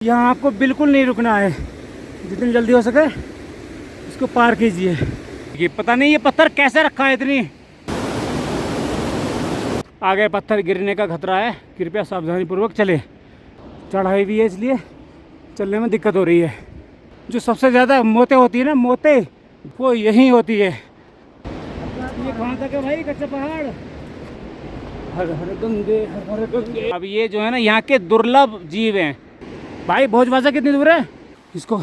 यहाँ आपको बिल्कुल नहीं रुकना है, जितनी जल्दी हो सके इसको पार कीजिए। ये पता नहीं ये पत्थर कैसे रखा है इतनी आगे, पत्थर गिरने का खतरा है, कृपया सावधानी पूर्वक चले। चढ़ाई भी है इसलिए चलने में दिक्कत हो रही है। जो सबसे ज़्यादा मौतें होती है ना, मौतें वो यहीं होती है। ये कहाँ तक है भाई कच्चा पहाड़? हर हर गंगे हर हर गंगे। अब ये जो है ना यहाँ के दुर्लभ जीव हैं भाई। भोजवासा कितनी दूर है? इसको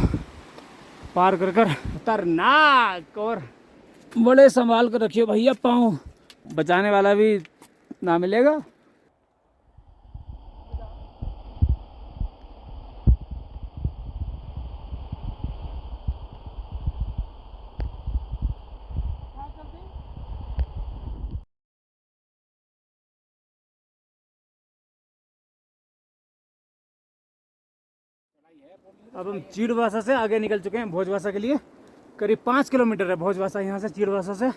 पार कर कर खतरनाक, और बड़े संभाल कर रखिए भैया, पाँव बचाने वाला भी ना मिलेगा। अब हम चीड़वासा से आगे निकल चुके हैं भोजवासा के लिए। करीब 5 किलोमीटर है भोजवासा यहाँ से। चीड़वासा से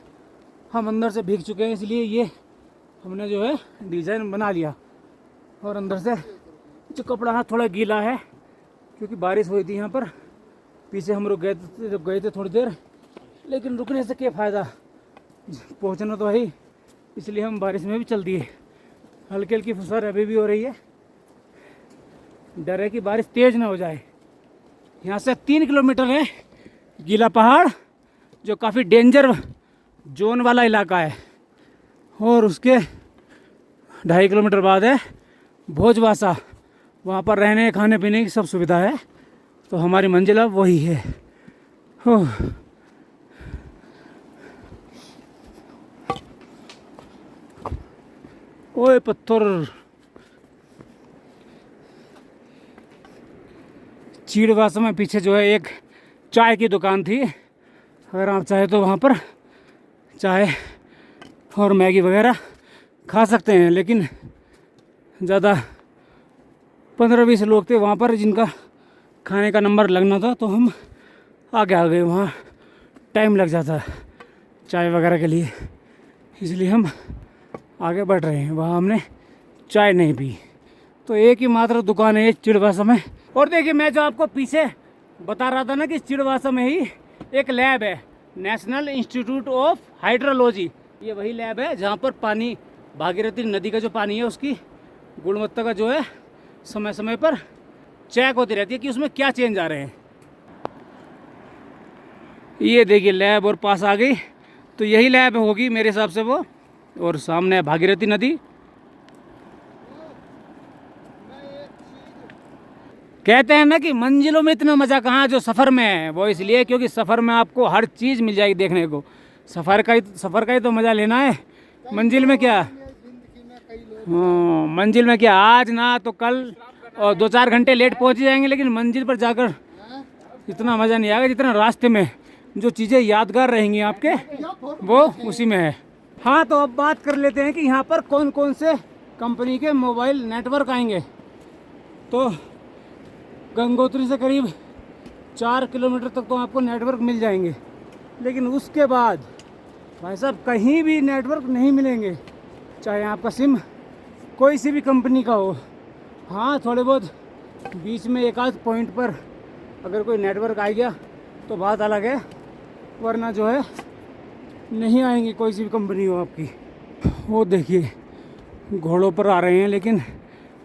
हम अंदर से भीग चुके हैं, इसलिए ये हमने जो है डिज़ाइन बना लिया। और अंदर से जो कपड़ा है थोड़ा गीला है क्योंकि बारिश हुई थी यहाँ पर। पीछे हम रुक गए थे, जब गए थे थोड़ी देर, लेकिन रुकने से क्या फ़ायदा, पहुँचना तो है, इसलिए हम बारिश में भी चल दिए। हल्की हल्की फुसर अभी भी हो रही है, डर है कि बारिश तेज़ ना हो जाए। यहाँ से 3 किलोमीटर है गीला पहाड़, जो काफ़ी डेंजर जोन वाला इलाका है। और उसके 2.5 किलोमीटर बाद है भोजवासा। वहाँ पर रहने खाने पीने की सब सुविधा है, तो हमारी मंजिल अब वही है। ओए पत्थर। चीड़वासा में पीछे जो है एक चाय की दुकान थी, अगर आप चाहे तो वहाँ पर चाय और मैगी वगैरह खा सकते हैं। लेकिन ज़्यादा 15-20 लोग थे वहाँ पर जिनका खाने का नंबर लगना था, तो हम आगे आ गए। वहाँ टाइम लग जाता है चाय वगैरह के लिए, इसलिए हम आगे बढ़ रहे हैं। वहाँ हमने चाय नहीं पी। तो एक ही मात्र दुकान है चीड़वासा में। और देखिए, मैं जो आपको पीछे बता रहा था ना कि चीड़वासा में ही एक लैब है, नेशनल इंस्टीट्यूट ऑफ हाइड्रोलॉजी। ये वही लैब है जहाँ पर पानी, भागीरथी नदी का जो पानी है उसकी गुणवत्ता का जो है समय समय पर चेक होती रहती है कि उसमें क्या चेंज आ रहे हैं। ये देखिए लैब और पास आ गई, तो यही लैब होगी मेरे हिसाब से वो। और सामने है भागीरथी नदी। कहते हैं ना कि मंजिलों में इतना मज़ा कहाँ जो सफ़र में है, वो इसलिए क्योंकि सफ़र में आपको हर चीज़ मिल जाएगी देखने को। सफ़र का ही तो मज़ा लेना है। मंजिल में क्या, मंजिल में क्या, आज ना तो कल और 2-4 घंटे लेट पहुँच जाएंगे, लेकिन मंजिल पर जाकर इतना मज़ा नहीं आएगा जितना रास्ते में जो चीज़ें यादगार रहेंगी आपके, वो उसी में है। हाँ, तो अब बात कर लेते हैं कि यहाँ पर कौन कौन से कंपनी के मोबाइल नेटवर्क आएंगे। तो गंगोत्री से करीब 4 किलोमीटर तक तो आपको नेटवर्क मिल जाएंगे, लेकिन उसके बाद भाई साहब कहीं भी नेटवर्क नहीं मिलेंगे, चाहे आपका सिम कोई सी भी कंपनी का हो। हाँ, थोड़े बहुत बीच में एक आध पॉइंट पर अगर कोई नेटवर्क आ गया तो बात अलग है, वरना जो है नहीं आएंगी कोई सी भी कंपनी हो आपकी। वो देखिए घोड़ों पर आ रहे हैं, लेकिन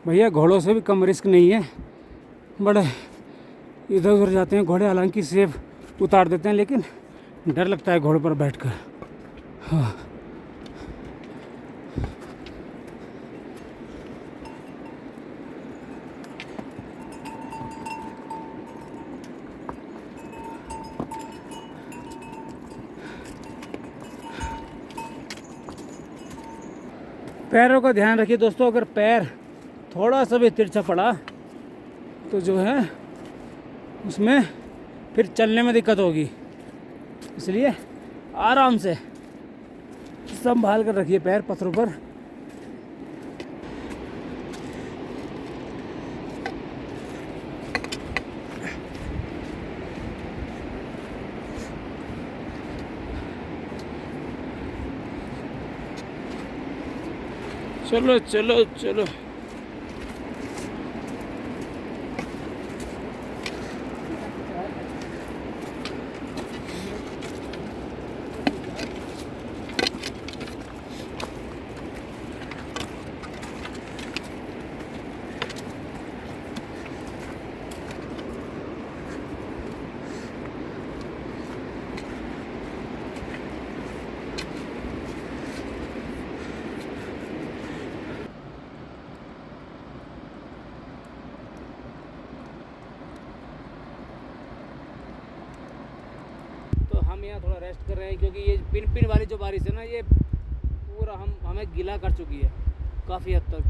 भैया घोड़ों से भी कम रिस्क नहीं है। बड़े इधर उधर जाते हैं घोड़े, हालांकि सेफ उतार देते हैं, लेकिन डर लगता है घोड़े पर बैठकर। हाँ, पैरों का ध्यान रखिए दोस्तों। अगर पैर थोड़ा सा भी तिरछा पड़ा तो जो है उसमें फिर चलने में दिक्कत होगी, इसलिए आराम से संभाल कर रखिए पैर पत्थरों पर। चलो चलो चलो। हम यहाँ थोड़ा रेस्ट कर रहे हैं, क्योंकि ये पिन पिन वाली जो बारिश है ना, ये पूरा हमें गीला कर चुकी है काफ़ी हद तक।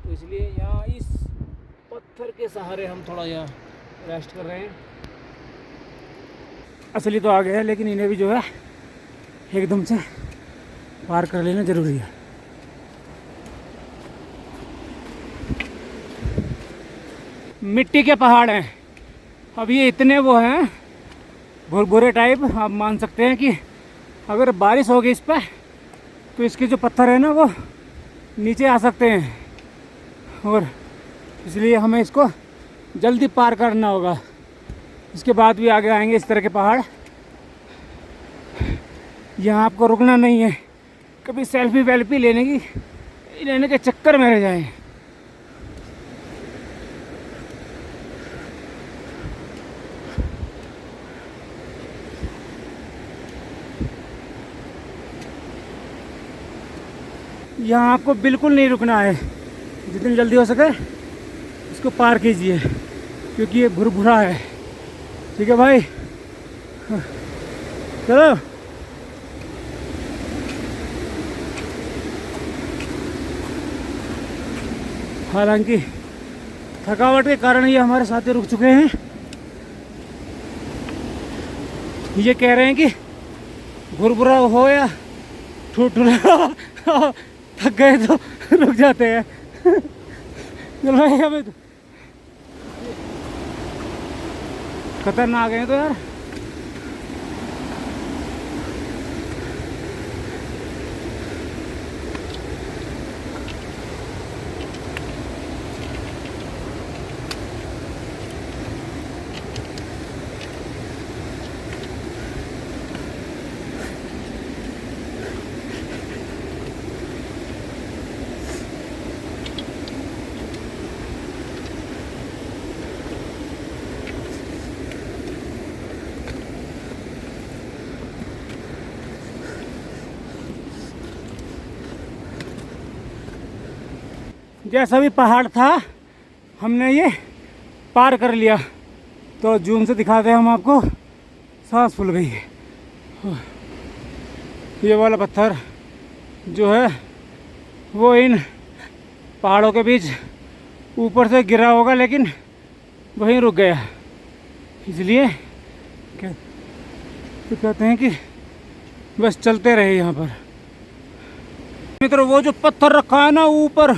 तो इसलिए यहाँ इस पत्थर के सहारे हम थोड़ा यहाँ रेस्ट कर रहे हैं। असली तो आ गया है, लेकिन इन्हें भी जो है एकदम से पार कर लेना ज़रूरी है। मिट्टी के पहाड़ हैं, अब ये इतने वो हैं भुरभुरे टाइप, आप मान सकते हैं कि अगर बारिश होगी इस पर तो इसके जो पत्थर है ना वो नीचे आ सकते हैं, और इसलिए हमें इसको जल्दी पार करना होगा। इसके बाद भी आगे आएंगे इस तरह के पहाड़। यहाँ आपको रुकना नहीं है, कभी सेल्फी वेल्फी लेने के चक्कर में रह जाए। यहाँ आपको बिल्कुल नहीं रुकना है, जितनी जल्दी हो सके इसको पार कीजिए, क्योंकि ये भुरभुरा है। ठीक है भाई, चलो। हालांकि थकावट के कारण ये हमारे साथी रुक चुके हैं। ये कह रहे हैं कि भुरभुरा हो या ठुठुरा थक गए तो रुक जाते हैं। चलो भाई, हमें तो खतरनाक है तो यार। जैसा भी पहाड़ था हमने ये पार कर लिया। तो जूम से दिखाते हैं हम आपको, सांस फूल गई है। ये वाला पत्थर जो है वो इन पहाड़ों के बीच ऊपर से गिरा होगा, लेकिन वहीं रुक गया, इसलिए तो कहते हैं कि बस चलते रहे यहाँ पर। मित्रों, वो जो पत्थर रखा है ना ऊपर,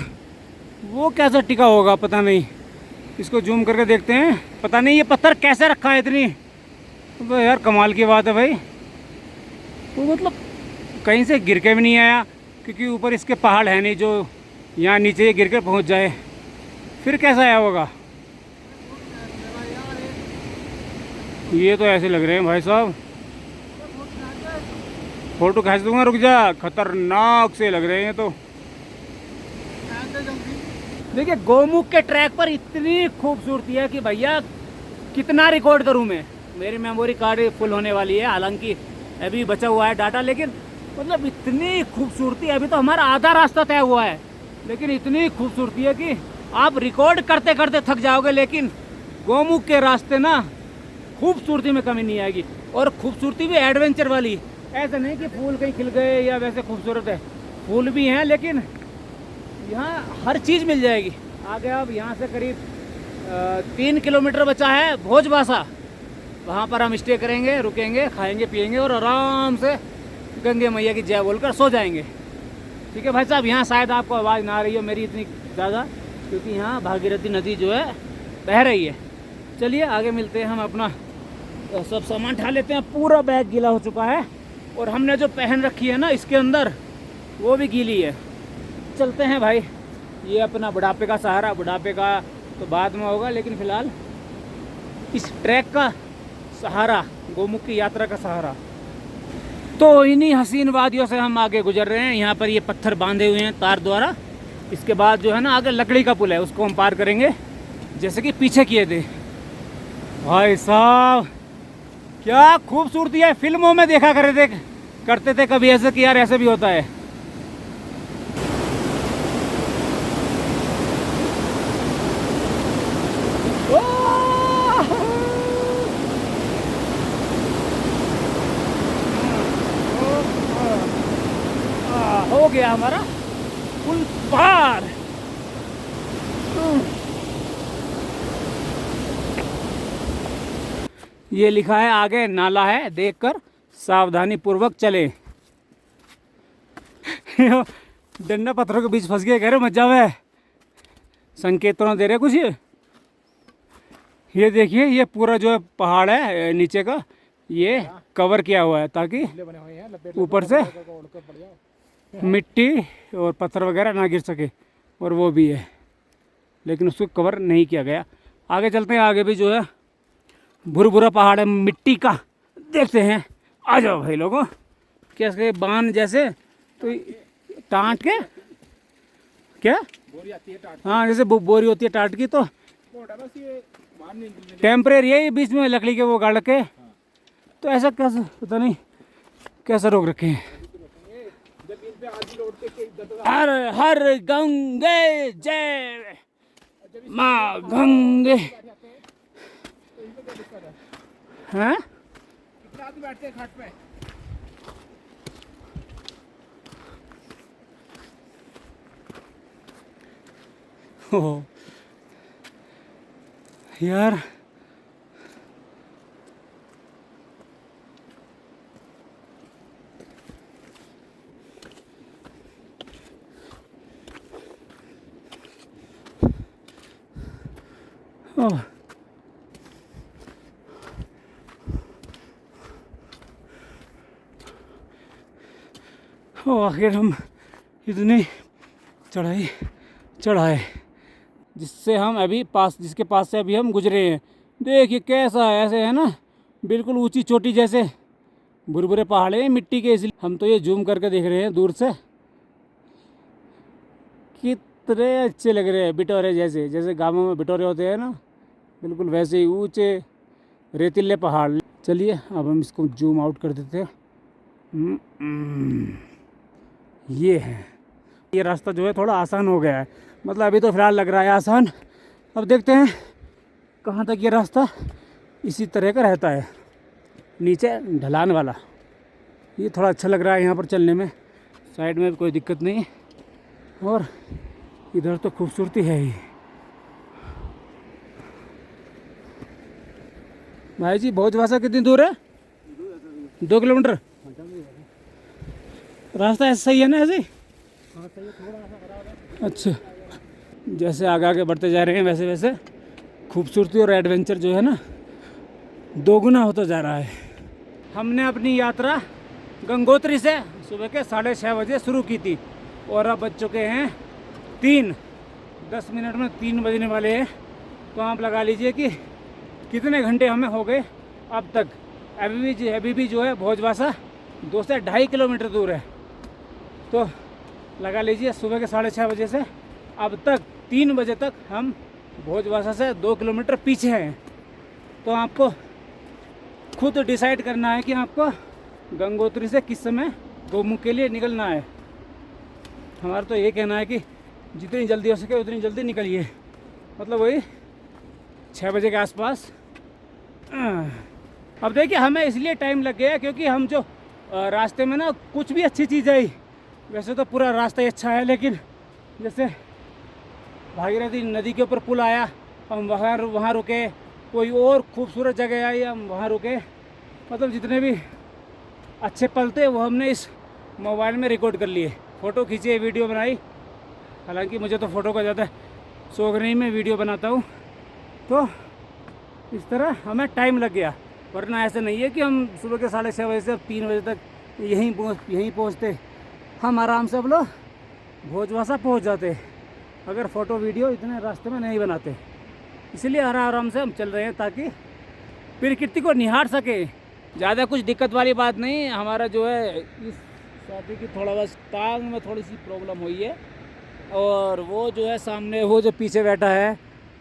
वो कैसे टिका होगा पता नहीं। इसको जूम करके देखते हैं, पता नहीं ये पत्थर कैसे रखा है इतनी। तो यार कमाल की बात है भाई, वो मतलब कहीं से गिर के भी नहीं आया, क्योंकि ऊपर इसके पहाड़ है नहीं जो यहाँ नीचे ये गिर कर पहुँच जाए। फिर कैसा आया होगा? ये तो ऐसे लग रहे हैं भाई साहब, फोटो खींच दूंगा, रुक जा। खतरनाक से लग रहे हैं तो। देखिए, गोमुख के ट्रैक पर इतनी खूबसूरती है कि भैया कितना रिकॉर्ड करूं मैं। मेरी मेमोरी कार्ड फुल होने वाली है, हालांकि अभी बचा हुआ है डाटा, लेकिन मतलब इतनी खूबसूरती है। अभी तो हमारा आधा रास्ता तय हुआ है, लेकिन इतनी खूबसूरती है कि आप रिकॉर्ड करते करते थक जाओगे। लेकिन गोमुख के रास्ते ना खूबसूरती में कमी नहीं आएगी, और खूबसूरती भी एडवेंचर वाली। ऐसा नहीं कि फूल कहीं खिल गए या वैसे खूबसूरत है, फूल भी हैं, लेकिन यहाँ हर चीज़ मिल जाएगी। आगे अब यहाँ से करीब 3 किलोमीटर बचा है भोजबासा, वहाँ पर हम स्टे करेंगे, रुकेंगे, खाएंगे पिएंगे और आराम से गंगे मैया की जय बोलकर सो जाएंगे। ठीक है भाई साहब, यहाँ शायद आपको आवाज़ ना आ रही हो मेरी इतनी ज़्यादा, क्योंकि यहाँ भागीरथी नदी जो है बह रही है। चलिए आगे मिलते हैं, हम अपना सब सामान उठा लेते हैं। पूरा बैग गीला हो चुका है, और हमने जो पहन रखी है ना इसके अंदर, वो भी गीली है। चलते हैं भाई, ये अपना बुढ़ापे का सहारा। बुढ़ापे का तो बाद में होगा, लेकिन फ़िलहाल इस ट्रैक का सहारा, गोमुख की यात्रा का सहारा। तो इन्हीं हसीन वादियों से हम आगे गुजर रहे हैं। यहाँ पर ये पत्थर बांधे हुए हैं तार द्वारा। इसके बाद जो है ना आगे लकड़ी का पुल है, उसको हम पार करेंगे, जैसे कि पीछे किए थे। भाई साहब क्या खूबसूरती है, फिल्मों में देखा करते थे कभी ऐसे कि यार ऐसे भी होता है। गया हमारा पुल पार। ये लिखा है आगे नाला है, देखकर सावधानी पूर्वक चले। डंडा पत्थरों के बीच फंस गए, कह रहे मत जाओ। संकेत तो ना दे रहे कुछ। ये देखिए, ये पूरा जो है पहाड़ है नीचे का, ये कवर किया हुआ है ताकि ऊपर से मिट्टी और पत्थर वगैरह ना गिर सके, और वो भी है, लेकिन उसको कवर नहीं किया गया। आगे चलते हैं, आगे भी जो है भुरभुरा पहाड़ है मिट्टी का, देखते हैं। आ जाओ भाई लोगों, कैसे बांध जैसे तो टाट के क्या, हाँ जैसे बोरी होती है टाट की, तो टेम्परेरी है ये, बीच में लकड़ी के वो गाड़ के, तो ऐसा कैसे पता नहीं कैसे रोक रखे हैं। हर हर गंगे जय माँ गंगे। हैं बैठते हैं खाट पे। ओ यार, आखिर हम इतनी चढ़ाई चढ़ाए जिससे हम अभी जिसके पास से अभी हम गुजरे हैं। देखिए कैसा है, ऐसे है ना, बिल्कुल ऊंची चोटी जैसे भुरभुरे पहाड़ हैं मिट्टी के, इसलिए हम तो ये जूम करके देख रहे हैं दूर से। कितने अच्छे लग रहे हैं, बिटोरे जैसे, जैसे गाँवों में बिटोरे होते हैं ना, बिल्कुल वैसे ही ऊंचे रेतीले पहाड़। चलिए अब हम इसको जूम आउट कर देते हैं। ये है, ये रास्ता जो है थोड़ा आसान हो गया है, मतलब अभी तो फ़िलहाल लग रहा है आसान। अब देखते हैं कहाँ तक ये रास्ता इसी तरह का रहता है, नीचे ढलान वाला। ये थोड़ा अच्छा लग रहा है यहाँ पर चलने में, साइड में कोई दिक्कत नहीं, और इधर तो खूबसूरती है ही। भाई जी भोजवासा कितनी दूर है? 2 किलोमीटर। रास्ता ऐसा सही है ना, ऐसे? अच्छा, जैसे आगे आगे बढ़ते जा रहे हैं वैसे वैसे खूबसूरती और एडवेंचर जो है ना दोगुना होता जा रहा है। हमने अपनी यात्रा गंगोत्री से सुबह के 6:30 बजे शुरू की थी, और अब बज चुके हैं 3। 10 मिनट में 3 बजने वाले हैं, तो आप लगा लीजिए कि कितने घंटे हमें हो गए अब तक। अभी भी जो है भोजवासा 2 से 2.5 किलोमीटर दूर है, तो लगा लीजिए सुबह के 6:30 बजे से अब तक 3 बजे तक हम भोजवासा से 2 किलोमीटर पीछे हैं। तो आपको खुद डिसाइड करना है कि आपको गंगोत्री से किस समय गोमुख के लिए निकलना है। हमारा तो ये कहना है कि जितनी जल्दी हो सके उतनी जल्दी निकलिए, मतलब वही 6 बजे के आसपास। अब देखिए हमें इसलिए टाइम लग गया क्योंकि हम जो रास्ते में ना कुछ भी अच्छी चीज़ आई, वैसे तो पूरा रास्ता ही अच्छा है, लेकिन जैसे भागीरथी नदी के ऊपर पुल आया, हम वहाँ रुके, कोई और खूबसूरत जगह आई हम वहाँ रुके, मतलब जितने भी अच्छे पल थे वो हमने इस मोबाइल में रिकॉर्ड कर लिए, फ़ोटो खींचे, वीडियो बनाई। हालांकि मुझे तो फ़ोटो का ज़्यादा शौक नहीं, मैं वीडियो बनाता हूँ, तो इस तरह हमें टाइम लग गया। वरना ऐसे नहीं है कि हम सुबह के 6:30 बजे से 3 बजे तक यहीं पहुँचते, हम आराम से अब लोग भोजवासा पहुँच जाते अगर फ़ोटो वीडियो इतने रास्ते में नहीं बनाते। इसलिए आराम से हम चल रहे हैं ताकि प्रकृति को निहार सके। ज़्यादा कुछ दिक्कत वाली बात नहीं। हमारा जो है इस साथी की थोड़ा बस टांग में थोड़ी सी प्रॉब्लम हुई है, और वो जो है सामने वो जो पीछे बैठा है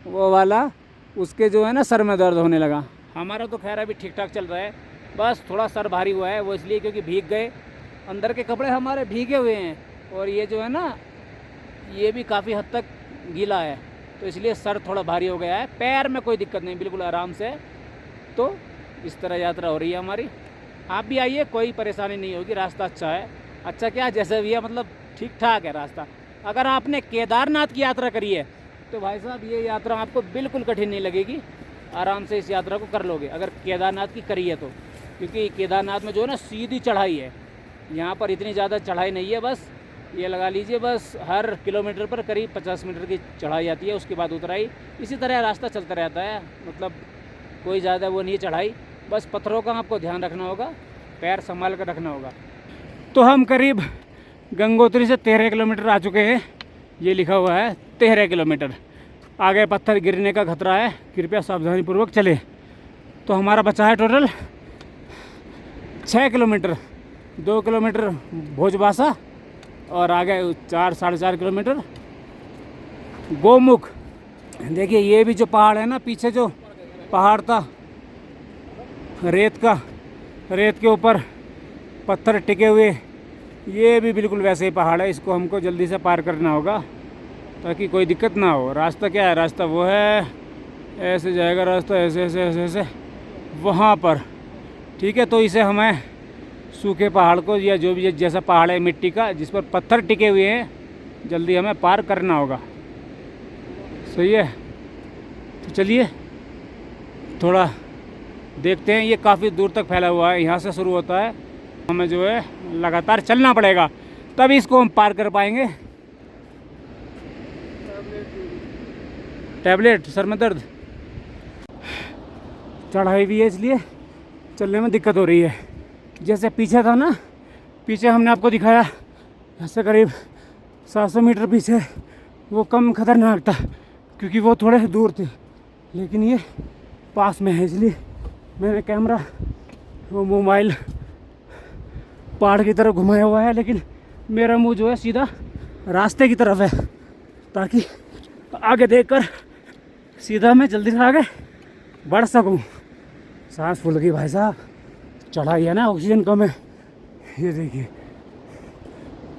वो वाला, उसके जो है ना सर में दर्द होने लगा। हमारा तो खैर अभी ठीक ठाक चल रहा है, बस थोड़ा सर भारी हुआ है, वो इसलिए क्योंकि भीग गए, अंदर के कपड़े हमारे भीगे हुए हैं, और ये जो है ना ये भी काफ़ी हद तक गीला है, तो इसलिए सर थोड़ा भारी हो गया है। पैर में कोई दिक्कत नहीं, बिल्कुल आराम से। तो इस तरह यात्रा हो रही है हमारी। आप भी आइए, कोई परेशानी नहीं होगी, रास्ता अच्छा है। अच्छा क्या, जैसे भी है, मतलब ठीक ठाक है रास्ता। अगर आपने केदारनाथ की यात्रा करी है तो भाई साहब ये यात्रा आपको बिल्कुल कठिन नहीं लगेगी, आराम से इस यात्रा को कर लोगे अगर केदारनाथ की करी है तो। क्योंकि केदारनाथ में जो है ना सीधी चढ़ाई है, यहाँ पर इतनी ज़्यादा चढ़ाई नहीं है, बस ये लगा लीजिए बस हर किलोमीटर पर करीब 50 मीटर की चढ़ाई आती है, उसके बाद उतराई। इसी तरह रास्ता चलता रहता है, मतलब कोई ज़्यादा वो नहीं है चढ़ाई, बस पत्थरों का आपको ध्यान रखना होगा, पैर संभाल कर रखना होगा। तो हम करीब गंगोत्री से 13 किलोमीटर आ चुके हैं, ये लिखा हुआ है 13 किलोमीटर। आगे पत्थर गिरने का खतरा है, कृपया सावधानीपूर्वक चले। तो हमारा बचा है टोटल 6 किलोमीटर, 2 किलोमीटर भोजबासा और आगे 4-4.5 किलोमीटर गोमुख। देखिए ये भी जो पहाड़ है ना, पीछे जो पहाड़ था रेत का, रेत के ऊपर पत्थर टिके हुए, ये भी बिल्कुल वैसे ही पहाड़ है। इसको हमको जल्दी से पार करना होगा ताकि कोई दिक्कत ना हो। रास्ता क्या है, रास्ता वो है, ऐसे जाएगा रास्ता, ऐसे ऐसे ऐसे ऐसे वहाँ पर, ठीक है। तो इसे हमें सूखे पहाड़ को या जो भी जैसा पहाड़ है मिट्टी का जिस पर पत्थर टिके हुए हैं, जल्दी हमें पार करना होगा। सही है, तो चलिए थोड़ा देखते हैं। ये काफ़ी दूर तक फैला हुआ है, यहाँ से शुरू होता है, हमें जो है लगातार चलना पड़ेगा तभी इसको हम पार कर पाएंगे। टैबलेट, सर में दर्द, चढ़ाई भी है इसलिए चलने में दिक्कत हो रही है। जैसे पीछे था ना, पीछे हमने आपको दिखाया ऐसे करीब 700 मीटर पीछे वो कम खतरनाक था क्योंकि वो थोड़े दूर थे, लेकिन ये पास में है, इसलिए मैंने कैमरा वो मोबाइल पहाड़ की तरफ घुमाया हुआ है, लेकिन मेरा मुंह जो है सीधा रास्ते की तरफ है ताकि आगे देखकर सीधा मैं जल्दी से आगे बढ़ सकूं। सांस फूल गई भाई साहब, चढ़ाई है ना, ऑक्सीजन कम है। ये देखिए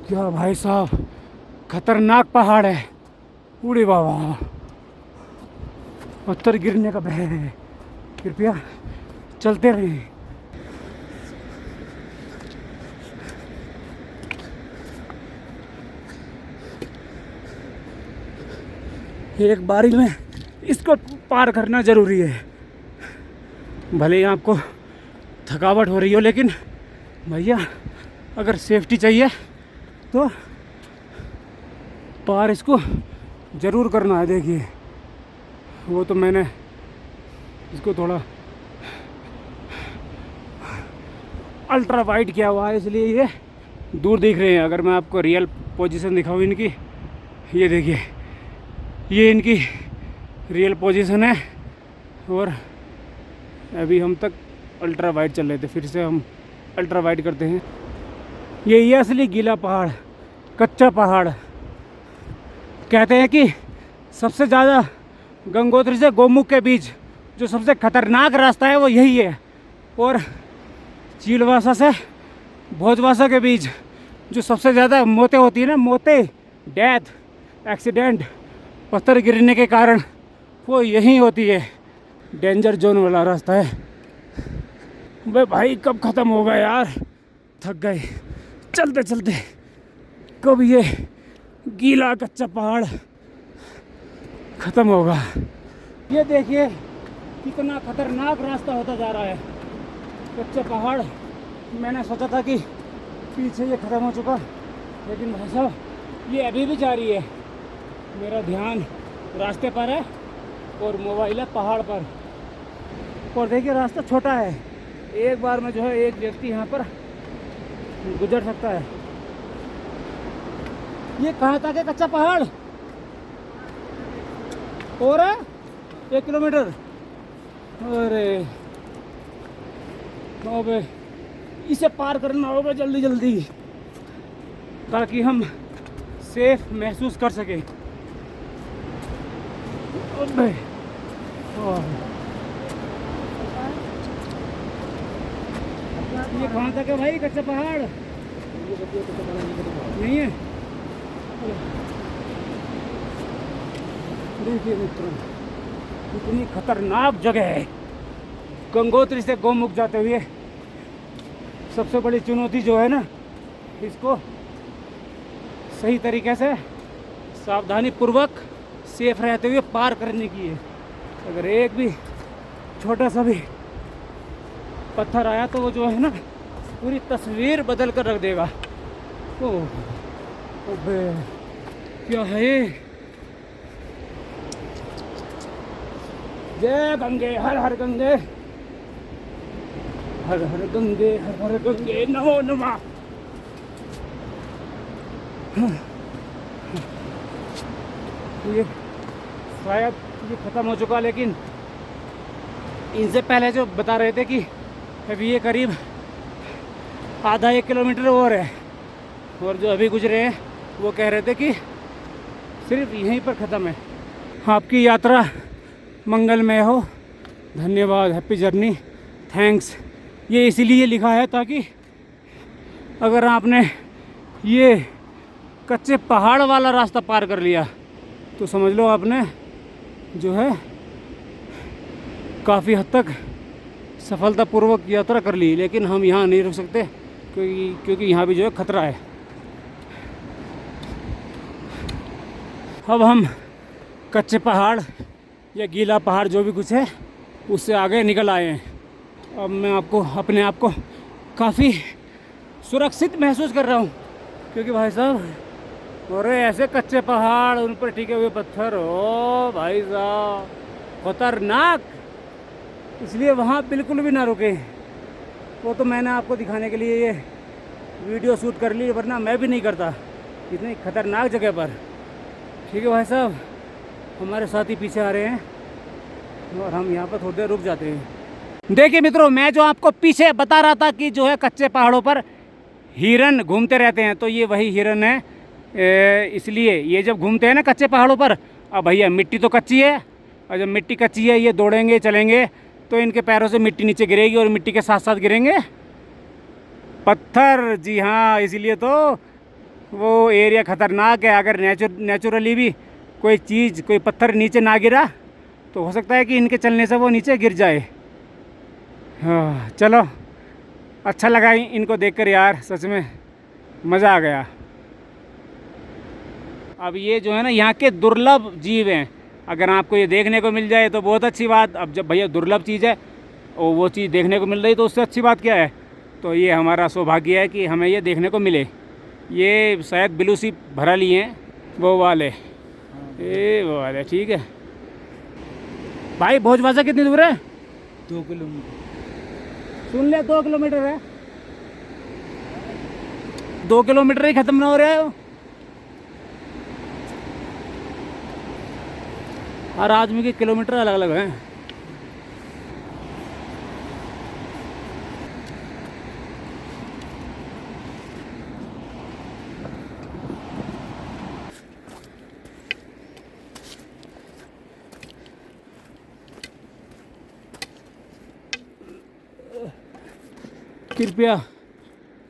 क्या भाई साहब खतरनाक पहाड़ है, उड़ी बाबा, पत्थर गिरने का भय है, कृपया चलते रहें। एक बारी में इसको पार करना ज़रूरी है, भले ही आपको थकावट हो रही हो, लेकिन भैया अगर सेफ्टी चाहिए तो पार इसको ज़रूर करना है। देखिए वो तो मैंने इसको थोड़ा अल्ट्रा वाइड किया हुआ है इसलिए ये दूर दिख रहे हैं। अगर मैं आपको रियल पोजीशन दिखाऊँ इनकी, ये देखिए ये इनकी रियल पोजीशन है, और अभी हम तक अल्ट्रा वाइड चल रहे थे, फिर से हम अल्ट्रा वाइड करते हैं। ये असली गीला पहाड़, कच्चा पहाड़। कहते हैं कि सबसे ज़्यादा गंगोत्री से गोमुख के बीच जो सबसे खतरनाक रास्ता है वो यही है, और चीलवासा से भोजवासा के बीच जो सबसे ज़्यादा मौतें होती है ना, मौतें, डेथ, एक्सीडेंट पत्थर गिरने के कारण, वो यही होती है। डेंजर जोन वाला रास्ता है। बे भाई कब ख़त्म होगा यार, थक गए चलते चलते। कब ये गीला कच्चा पहाड़ ख़त्म होगा। ये देखिए कितना खतरनाक रास्ता होता जा रहा है, कच्चा पहाड़। मैंने सोचा था कि पीछे ये ख़त्म हो चुका, लेकिन भाई साहब ये अभी भी जारी है। मेरा ध्यान रास्ते पर है और मोबाइल है पहाड़ पर। और देखिए रास्ता छोटा है, एक बार में जो है एक व्यक्ति यहाँ पर गुजर सकता है। ये कहाँ तक है कच्चा पहाड़? और 1 किलोमीटर। अरे अबे इसे पार करना होगा जल्दी जल्दी ताकि हम सेफ महसूस कर सकें। अबे ये कहाँ तक है भाई कच्चा पहाड़? नहीं है। देखिए मित्रों इतनी खतरनाक जगह है। गंगोत्री से गोमुख जाते हुए सबसे बड़ी चुनौती जो है ना, इसको सही तरीके से सावधानी पूर्वक सेफ रहते हुए पार करने की है। अगर एक भी छोटा सा भी पत्थर आया तो वो जो है ना पूरी तस्वीर बदल कर रख देगा। ओह क्या है ये? जय गंगे हर हर गंगे, हर हर गंगे, हर हर गंगे, नमो नमः। ये शायद ये ख़त्म हो चुका, लेकिन इनसे पहले जो बता रहे थे कि अभी ये करीब आधा 1 किलोमीटर और है, और जो अभी गुजरे हैं वो कह रहे थे कि सिर्फ यहीं पर ख़त्म है। आपकी यात्रा मंगलमय हो, धन्यवाद, हैप्पी जर्नी, थैंक्स। ये इसीलिए लिखा है ताकि अगर आपने ये कच्चे पहाड़ वाला रास्ता पार कर लिया तो समझ लो आपने जो है काफ़ी हद तक सफलतापूर्वक यात्रा कर ली। लेकिन हम यहाँ नहीं रुक सकते क्योंकि यहाँ भी जो है खतरा है। अब हम कच्चे पहाड़ या गीला पहाड़ जो भी कुछ है उससे आगे निकल आए हैं। अब मैं अपने आप को काफ़ी सुरक्षित महसूस कर रहा हूँ, क्योंकि भाई साहब अरे ऐसे कच्चे पहाड़, उन पर टिके हुए पत्थर, ओ भाई साहब खतरनाक। इसलिए वहाँ बिल्कुल भी ना रुके। वो तो मैंने आपको दिखाने के लिए ये वीडियो शूट कर ली, वरना मैं भी नहीं करता इतनी खतरनाक जगह पर। ठीक है भाई साहब, हमारे साथी पीछे आ रहे हैं और हम यहाँ पर थोड़ी देर रुक जाते हैं। देखिए मित्रों, मैं जो आपको पीछे बता रहा था कि जो है कच्चे पहाड़ों पर हिरन घूमते रहते हैं, तो ये वही हिरन है। इसलिए ये जब घूमते हैं ना कच्चे पहाड़ों पर, अब भैया मिट्टी तो कच्ची है, और जब मिट्टी कच्ची है ये दौड़ेंगे चलेंगे तो इनके पैरों से मिट्टी नीचे गिरेगी और मिट्टी के साथ साथ गिरेंगे पत्थर। जी हाँ, इसीलिए तो वो एरिया ख़तरनाक है। अगर नेचुरली भी कोई चीज़, कोई पत्थर नीचे ना गिरा तो हो सकता है कि इनके चलने से वो नीचे गिर जाए। हाँ चलो, अच्छा लगा इनको देखकर यार, सच में मज़ा आ गया। अब ये जो है ना यहाँ के दुर्लभ जीव हैं, अगर आपको ये देखने को मिल जाए तो बहुत अच्छी बात। अब जब भैया दुर्लभ चीज़ है और वो चीज़ देखने को मिल रही तो उससे अच्छी बात क्या है। तो ये हमारा सौभाग्य है कि हमें ये देखने को मिले। ये शायद ब्लू सी भरा लिए हैं वो वाले, वो वाले। ठीक है भाई, भोजवासा कितनी दूर है? 2 किलोमीटर। सुन ले, 2 किलोमीटर है। 2 किलोमीटर ही ख़त्म ना हो रहा है। हर आदमी के किलोमीटर अलग अलग हैं। कृपया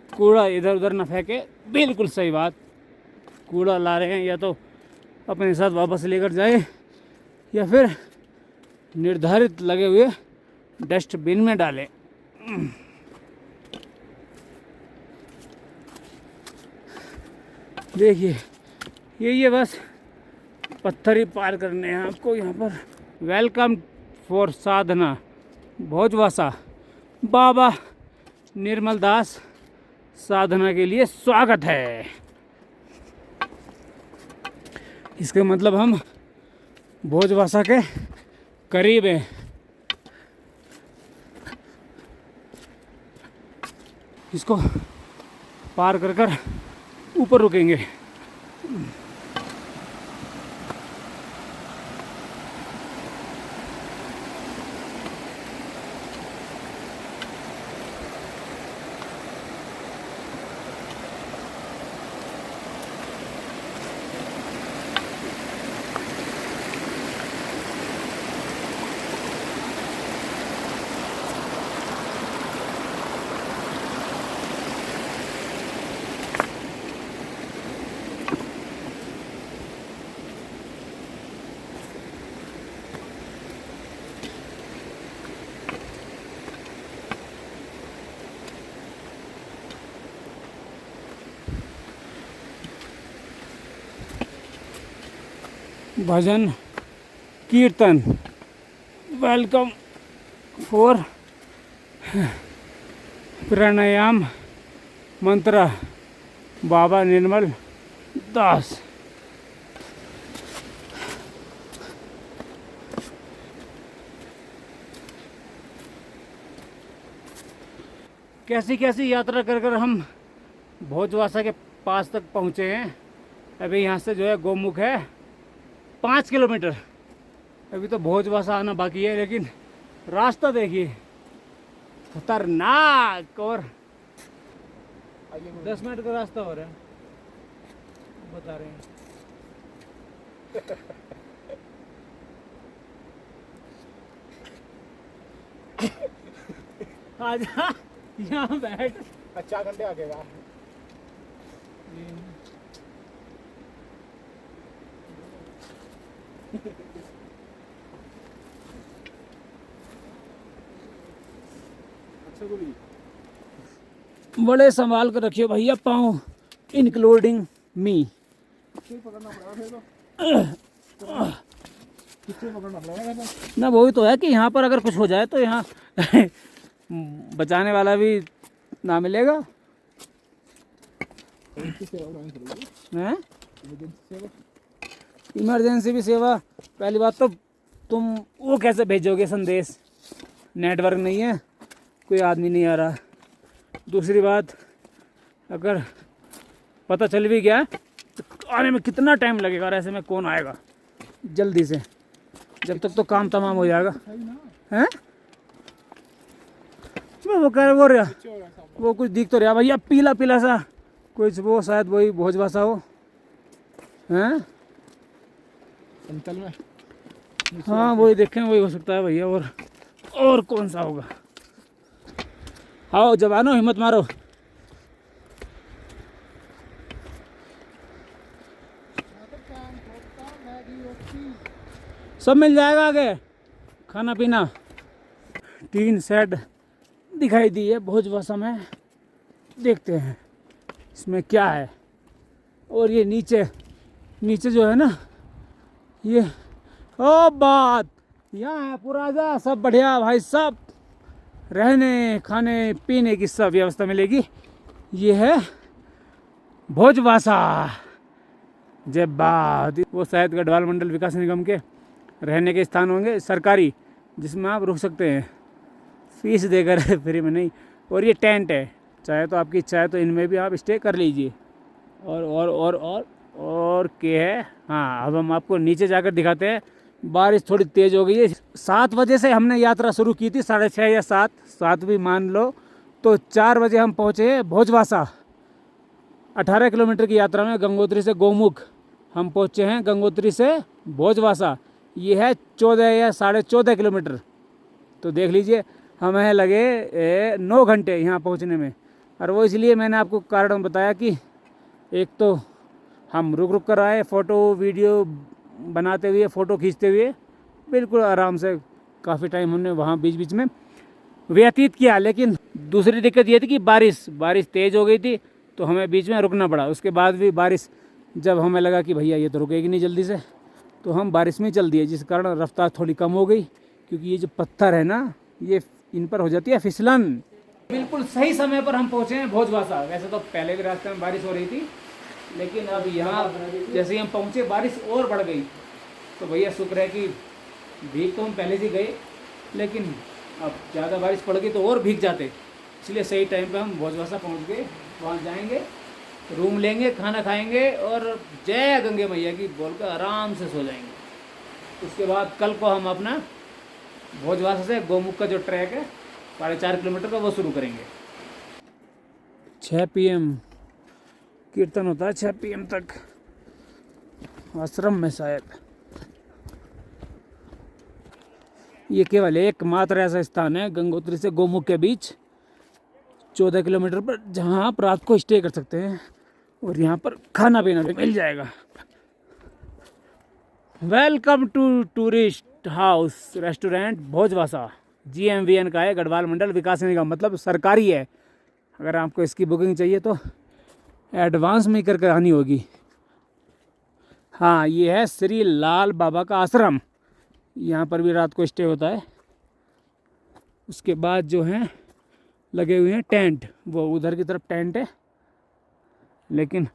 कूड़ा इधर उधर न फेंके, बिल्कुल सही बात। कूड़ा ला रहे हैं या तो अपने साथ वापस लेकर जाए या फिर निर्धारित लगे हुए डस्टबिन में डालें। देखिए ये बस पत्थर ही पार करने हैं आपको यहाँ पर। वेलकम फॉर साधना भोजवासा, बाबा निर्मल दास साधना के लिए स्वागत है। इसका मतलब हम भोजवासा के करीब हैं। इसको पार कर कर ऊपर रुकेंगे। भजन कीर्तन, वेलकम फॉर प्राणायाम मंत्र, बाबा निर्मल दास। कैसी कैसी यात्रा कर कर हम भोजवासा के पास तक पहुँचे हैं। अभी यहाँ से जो है गोमुख है 5 किलोमीटर। अभी तो भोजवासा आना बाकी है, लेकिन रास्ता देखिए खतरनाक। और 10 मिनट का रास्ता हो रहा है, बता रहे हैं। आजा यहाँ बैठ। अच्छा घंटे आगेगा। बड़े संभाल कर रखियो भैया पाँव, इंक्लूडिंग मी। ना वही तो है कि यहाँ पर अगर कुछ हो जाए तो यहाँ बचाने वाला भी ना मिलेगा। हैं? इमरजेंसी भी सेवा। पहली बात तो तुम वो कैसे भेजोगे संदेश, नेटवर्क नहीं है, कोई आदमी नहीं आ रहा। दूसरी बात, अगर पता चल भी गया तो आने में कितना टाइम लगेगा, और ऐसे में कौन आएगा जल्दी से। जब तक तो काम तमाम हो जाएगा। हैं? वो कह रहे, वो रहा, वो कुछ दिख तो रहा भैया, पीला पीला सा कुछ, वो शायद वही भोजवासा हो। हैं? समतल में। हाँ वही देखें, वही हो सकता है भैया। और कौन सा होगा? आओ जवानों, हिम्मत मारो। सब मिल जाएगा आगे, खाना पीना। टीन शेड दिखाई दी है भोजवासा में, देखते हैं इसमें क्या है। और ये नीचे जो है ना, ये ओ बात यहाँ है पुराजा, सब बढ़िया भाई, सब रहने खाने पीने की सब व्यवस्था मिलेगी। ये है भोजवासा। जय बात। वो शायद गढ़वाल मंडल विकास निगम के रहने के स्थान होंगे सरकारी, जिसमें आप रुक सकते हैं फीस देकर, फ्री में नहीं। और ये टेंट है, चाहे तो आपकी इच्छा है तो इनमें भी आप स्टे कर लीजिए। और क्या है, हाँ अब हम आपको नीचे जाकर दिखाते हैं। बारिश थोड़ी तेज़ हो गई है। 7 बजे से हमने यात्रा शुरू की थी, 6:30 या 7 भी मान लो, तो 4 बजे हम पहुँचे भोजवासा। 18 किलोमीटर की यात्रा में गंगोत्री से गोमुख हम पहुँचे हैं, गंगोत्री से भोजवासा ये है 14 या 14.5 किलोमीटर। तो देख लीजिए हमें लगे 9 घंटे यहाँ पहुँचने में। और वो इसलिए मैंने आपको कारण बताया कि एक तो हम रुक कर आए, फ़ोटो वीडियो बनाते हुए, फ़ोटो खींचते हुए बिल्कुल आराम से काफ़ी टाइम हमने वहाँ बीच बीच में व्यतीत किया। लेकिन दूसरी दिक्कत ये थी कि बारिश तेज़ हो गई थी, तो हमें बीच में रुकना पड़ा। उसके बाद भी बारिश, जब हमें लगा कि भैया ये तो रुकेगी नहीं जल्दी से, तो हम बारिश में चल दिए, जिस कारण रफ्तार थोड़ी कम हो गई। क्योंकि ये जो पत्थर है ना, ये इन पर हो जाती है फिसलन। बिल्कुल सही समय पर हम पहुँचे हैं भोजवासा। वैसे तो पहले भी रास्ते में बारिश हो रही थी, लेकिन अब यहाँ जैसे ही हम पहुँचे बारिश और बढ़ गई। तो भैया शुक्र है कि भीग तो हम पहले से गए, लेकिन अब ज़्यादा बारिश पड़ गई तो और भीग जाते। इसलिए सही टाइम पे हम भोजवासा पहुँच गए। वहाँ जाएंगे, रूम लेंगे, खाना खाएंगे और जय गंगे मैया की बोलकर आराम से सो जाएंगे। उसके बाद कल को हम अपना भोजवासा से गोमुख का जो ट्रैक है 4.5 किलोमीटर का, वो शुरू करेंगे। 6 PM कीर्तन होता है, 6 PM तक आश्रम में शायद। ये केवल एकमात्र ऐसा स्थान है गंगोत्री से गोमुख के बीच 14 किलोमीटर पर, जहाँ आप रात को स्टे कर सकते हैं और यहाँ पर खाना पीना भी मिल जाएगा। Welcome to tourist house restaurant Bhojwasa. GMVN का है, गढ़वाल मंडल विकास निगम, मतलब सरकारी है। अगर आपको इसकी बुकिंग चाहिए तो एडवांस में करके आनी होगी। हाँ, ये है श्री लाल बाबा का आश्रम। यहाँ पर भी रात को स्टे होता है। उसके बाद जो हैं लगे हुए हैं टेंट, वो उधर की तरफ टेंट है, लेकिन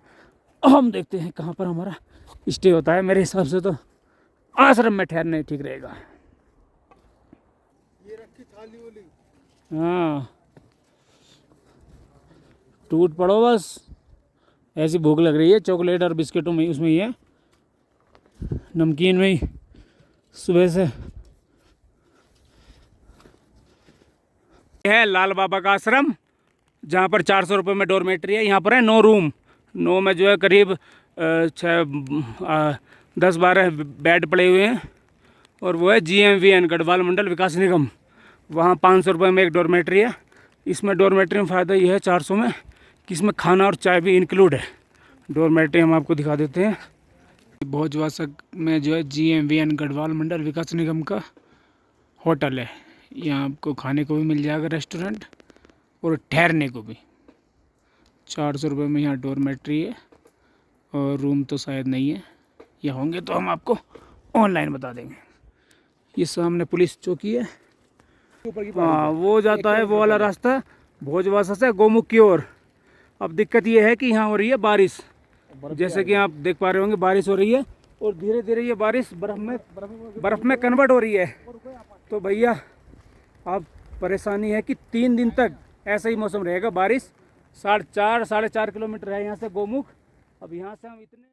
हम देखते हैं कहाँ पर हमारा स्टे होता है। मेरे हिसाब से तो आश्रम में ठहरना ही ठीक रहेगा। ये रखी थाली वाली। हाँ, टूट पड़ो बस। ऐसी भूख लग रही है, चॉकलेट और बिस्किटों में उसमें ही है, नमकीन में ही सुबह से। है लाल बाबा का आश्रम, जहाँ पर 400 रुपये में डॉर्मेट्री है। यहाँ पर है 9 रूम। 9 में जो है करीब 10-12 बेड पड़े हुए हैं। और वो है GMVN गढ़वाल मंडल विकास निगम, वहाँ 500 रुपये में एक डॉर्मेट्री है। इसमें डॉर्मेट्री में फ़ायदा ये है 400 में कि इसमें खाना और चाय भी इंक्लूड है। डॉर्मेट्री हम आपको दिखा देते हैं। भोजवासक में जो है GMVN गढ़वाल मंडल विकास निगम का होटल है। यहाँ आपको खाने को भी मिल जाएगा, रेस्टोरेंट, और ठहरने को भी। 400 रुपये में यहाँ डॉर्मेट्री है, और रूम तो शायद नहीं है, या होंगे तो हम आपको ऑनलाइन बता देंगे। ये सामने पुलिस चौकी है। हाँ, वो जाता है वो वाला रास्ता भोजवासा से गोमुख की ओर। अब दिक्कत ये है कि यहाँ हो रही है बारिश, जैसे कि आप देख पा रहे होंगे बारिश हो रही है, और धीरे धीरे ये बारिश बर्फ़ में कन्वर्ट हो रही है। तो भैया अब परेशानी है कि 3 दिन तक ऐसा ही मौसम रहेगा। बारिश 4.5 किलोमीटर है यहाँ से गोमुख। अब यहाँ से हम इतने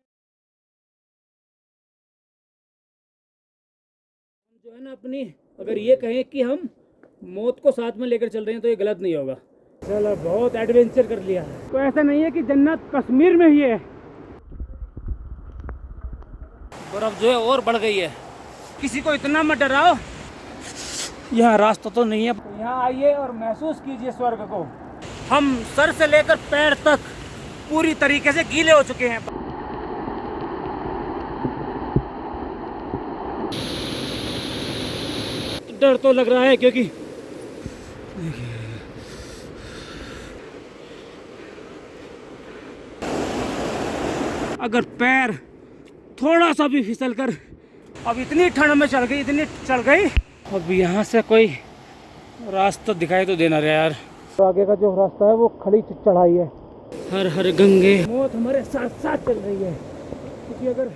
जो है ना अपनी, अगर ये कहें कि हम मौत को साथ में लेकर चल रहे हैं तो ये गलत नहीं होगा। चलो, बहुत एडवेंचर कर लिया है। तो ऐसा नहीं है कि जन्नत कश्मीर में ही है। बर्फ जो है और बढ़ गई है। किसी को इतना मत डराओ, यहाँ रास्ता तो नहीं है। यहाँ आइए और महसूस कीजिए स्वर्ग को। हम सर से लेकर पैर तक पूरी तरीके से गीले हो चुके हैं। डर तो लग रहा है, क्योंकि अगर पैर थोड़ा सा भी फिसल कर, अब इतनी ठंड में चल गई, अब यहाँ से कोई रास्ता दिखाई तो देना रहा यार। तो आगे का जो रास्ता है वो खड़ी चढ़ाई है। हर हर गंगे, मौत हमारे साथ साथ चल रही है, क्योंकि अगर